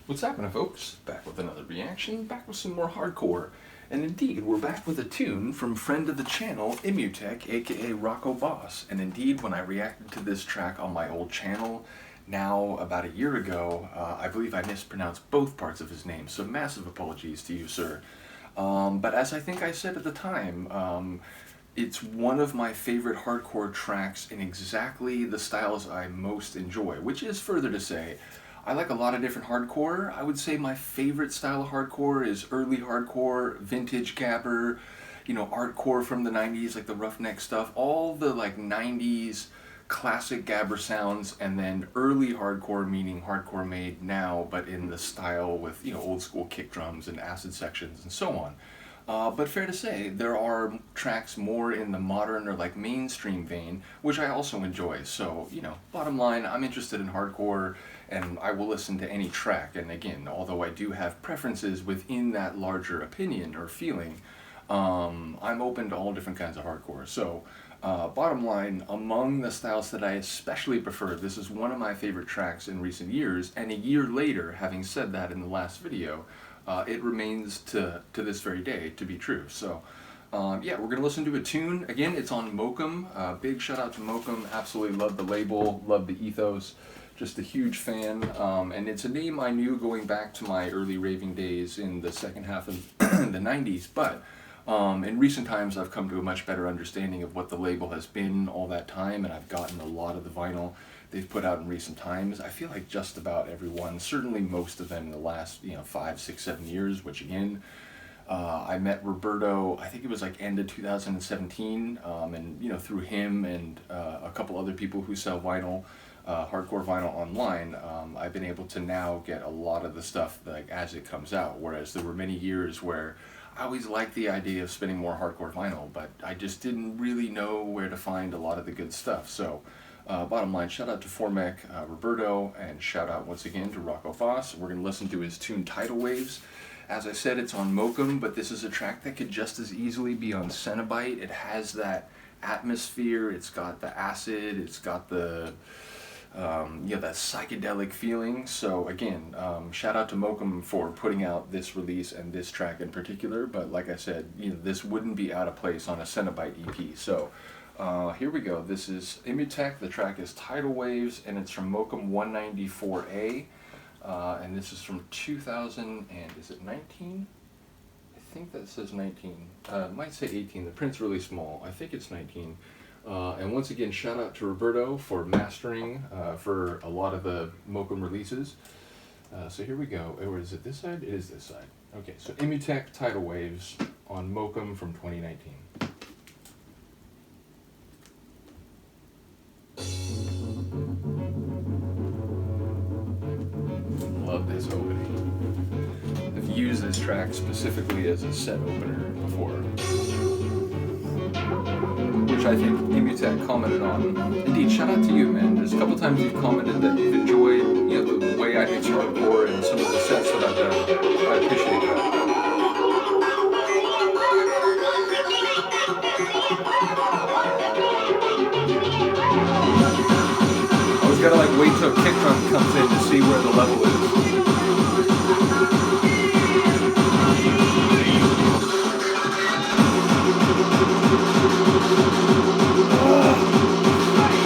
What's happening, folks? Back with another reaction, back with some more hardcore. And indeed, we're back with a tune from friend of the channel, Immutek, aka Rocco Bos. And indeed, when I reacted to this track on my old channel, now about a year ago, I believe I mispronounced both parts of his name, so massive apologies to you, sir. But as I think I said at the time, it's one of my favorite hardcore tracks in exactly the styles I most enjoy, which is further to say, I like a lot of different hardcore. I would say my favorite style of hardcore is early hardcore, vintage Gabber, you know, artcore from the 90s, like the Roughneck stuff, all the like 90s classic Gabber sounds, and then early hardcore, meaning hardcore made now, but in the style with, you know, old school kick drums and acid sections and so on. But fair to say, there are tracks more in the modern or like mainstream vein, which I also enjoy. So, you know, bottom line, I'm interested in hardcore and I will listen to any track. And again, although I do have preferences within that larger opinion or feeling, I'm open to all different kinds of hardcore. So, bottom line, among the styles that I especially prefer, this is one of my favorite tracks in recent years. And a year later, having said that in the last video, it remains to this very day to be true. So yeah, we're going to listen to a tune. Again, it's on Mokum. Big shout out to Mokum. Absolutely love the label, love the ethos. Just a huge fan. And it's a name I knew going back to my early raving days in the second half of the 90s. But in recent times, I've come to a much better understanding of what the label has been all that time. And I've gotten a lot of the vinyl they've put out in recent times. I feel like just about everyone, certainly most of them in the last, 5, 6, 7 years, which again, I met Roberto, I think it was like end of 2017, and through him and a couple other people who sell vinyl, hardcore vinyl online, I've been able to now get a lot of the stuff like as it comes out, whereas there were many years where I always liked the idea of spinning more hardcore vinyl, but I just didn't really know where to find a lot of the good stuff. So bottom line, shout out to Formek, Roberto, and shout out once again to Rocco Bos. We're going to listen to his tune Tidal Waves. As I said, it's on Mokum, but this is a track that could just as easily be on Cenobite. It has that atmosphere, it's got the acid, it's got the that psychedelic feeling. So again, shout out to Mokum for putting out this release and this track in particular, but like I said, this wouldn't be out of place on a Cenobite EP. So here we go. This is Immutek. The track is Tidal Waves, and it's from Mokum 194A. And this is from 2000, and is it 19? I think that says 19. It might say 18. The print's really small. I think it's 19. And once again, shout out to Roberto for mastering for a lot of the Mokum releases. So here we go. Or is it this side? It is this side. Okay, so Immutek, Tidal Waves on Mokum from 2019. Love this opening. I've used this track specifically as a set opener before, which I think Immutek commented on. Indeed, shout out to you, man. There's a couple times you've commented that you've enjoyed, the way I mix hardcore and some of the sets that I've done. I appreciate that. I gotta like wait till a kick drum comes in to see where the level is.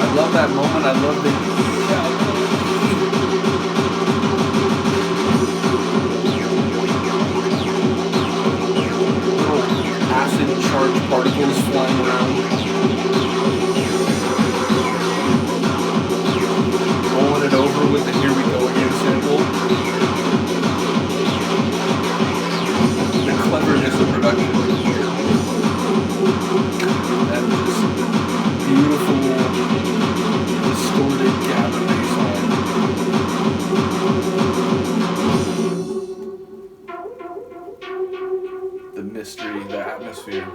I love that moment. I love the little acid charged particles flying around. It over with the Here We Go Again sample. The cleverness of production. That just beautiful, distorted Gabber bass line. The mystery, the atmosphere.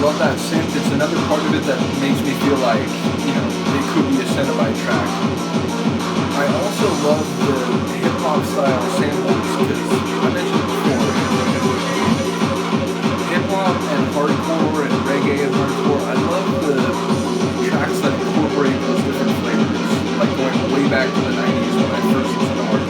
love that synth. It's another part of it that makes me feel like, you know, it could be a Cenobite track. I also love the hip-hop style samples, because I mentioned it before, hip-hop and hardcore and reggae and hardcore, I love the tracks that incorporate those different flavors, like going way back to the 90s when I first listened to hardcore.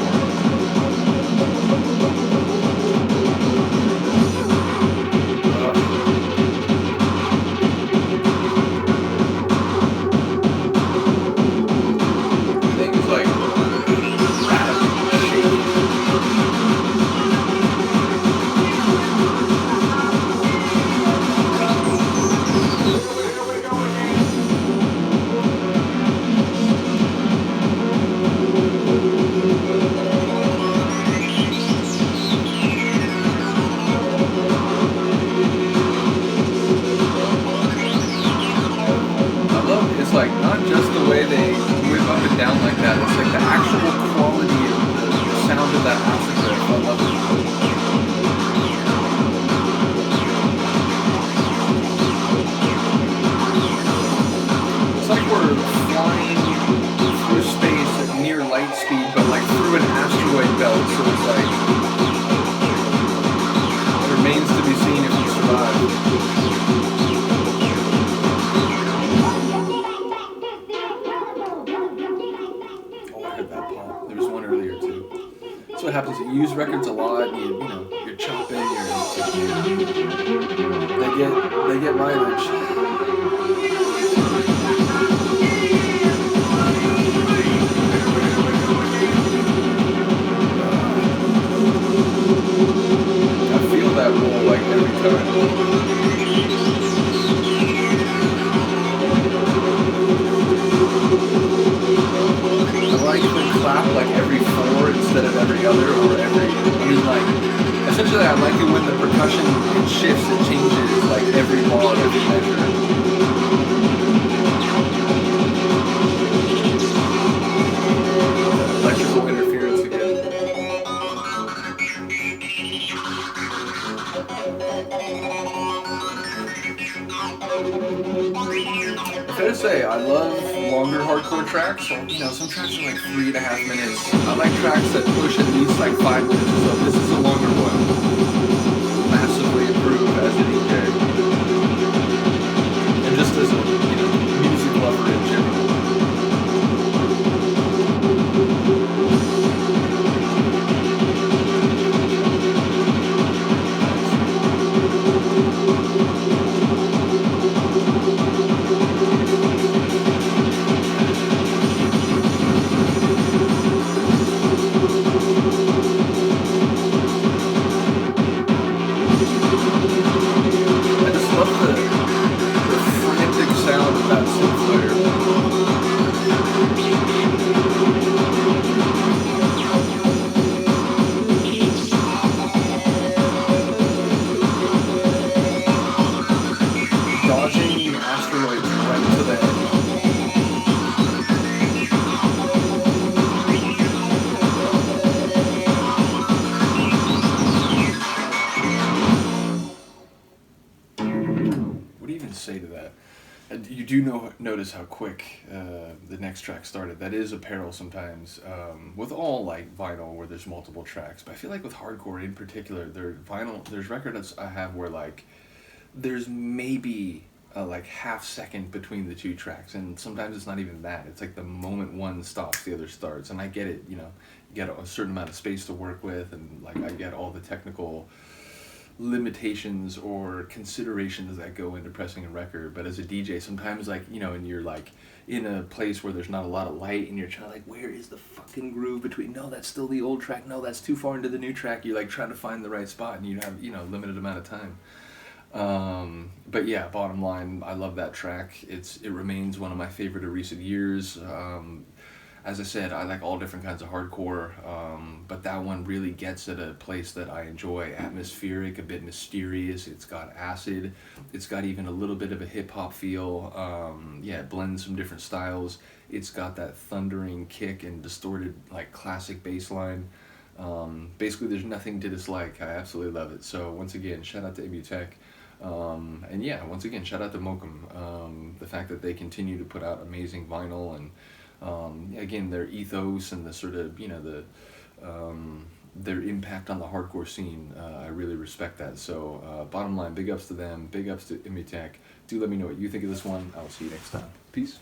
Use records a lot, and you know, you're chopping, they get mileage. I feel that roll like every time. I like the clap like every 4 instead of every other, or every, I mean, like, essentially I like it when the percussion, it shifts, it changes, like every bar, every measure. Electrical interference again. Fair to say, I love longer hardcore tracks. So, you know, some tracks are like 3.5 minutes. I like tracks that push at least like 5 minutes. So this is a longer one. Massively improved as a DJ. And just as a, you know, music lover in general. Notice how quick the next track started. That is a peril sometimes with all like vinyl where there's multiple tracks, but I feel like with hardcore in particular, there's records I have where like there's maybe a like half second between the 2 tracks, and sometimes it's not even that. It's like the moment one stops, the other starts, and I get it, you know, you get a certain amount of space to work with, and like I get all the technical limitations or considerations that go into pressing a record. But as a DJ, sometimes, like, you know, and you're like in a place where there's not a lot of light, and you're trying to like, where is the fucking groove between, no, that's still the old track, no, that's too far into the new track. You're like trying to find the right spot, and you have, you know, limited amount of time. But yeah, bottom line, I love that track. It remains one of my favorite of recent years. As I said, I like all different kinds of hardcore, but that one really gets at a place that I enjoy. Atmospheric, a bit mysterious. It's got acid. It's got even a little bit of a hip-hop feel. Yeah, it blends some different styles. It's got that thundering kick and distorted, like, classic bass line. Basically, there's nothing to dislike. I absolutely love it. So once again, shout out to Immutek. And yeah, once again, shout out to Mokum. The fact that they continue to put out amazing vinyl, and again, their ethos and the sort of, their impact on the hardcore scene, I really respect that. So bottom line, big ups to them, big ups to Immutek. Do let me know what you think of this one. I will see you next time. Peace.